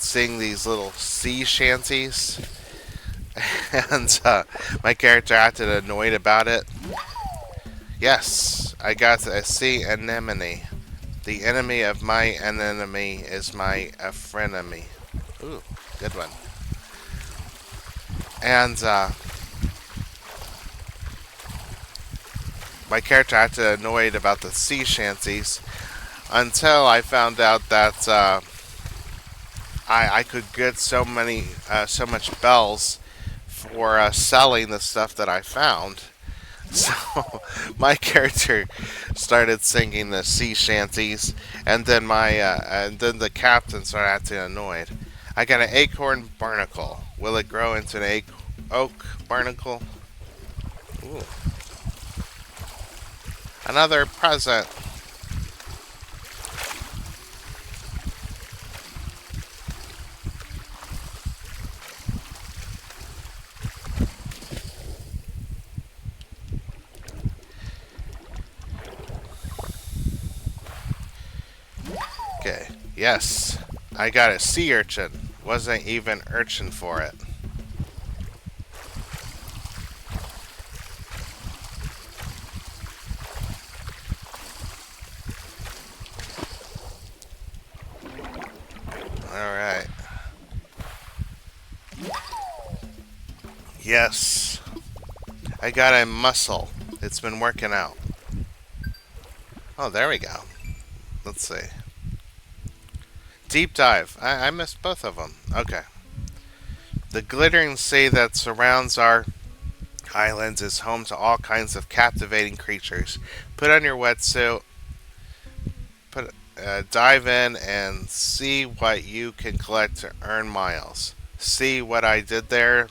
seeing these little sea shanties, and my character acted annoyed about it. Yes, I got a sea anemone. The enemy of my enemy is my frenemy. Ooh, good one. And my character acted annoyed about the sea shanties until I found out that I could get so much bells for selling the stuff that I found. So my character started singing the sea shanties, and then the captain started acting annoyed. I got an acorn barnacle. Will it grow into an oak barnacle? Ooh, another present. Okay, yes, I got a sea urchin. Wasn't even urchin for it. All right. Yes, I got a mussel. It's been working out. Oh, there we go. Let's see. Deep dive. I missed both of them. Okay. The glittering sea that surrounds our islands is home to all kinds of captivating creatures. Put on your wetsuit, dive in, and see what you can collect to earn miles. See what I did there?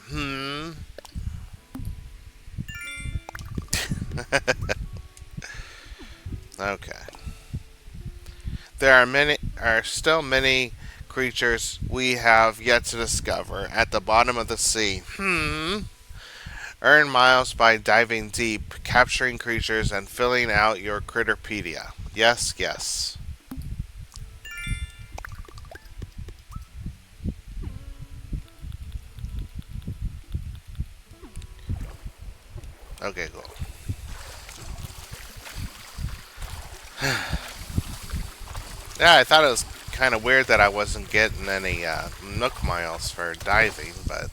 Okay. Are still many creatures we have yet to discover at the bottom of the sea. Earn miles by diving deep, capturing creatures, and filling out your Critterpedia. Yes, yes. Okay, cool. Yeah, I thought it was kind of weird that I wasn't getting any Nook miles for diving, but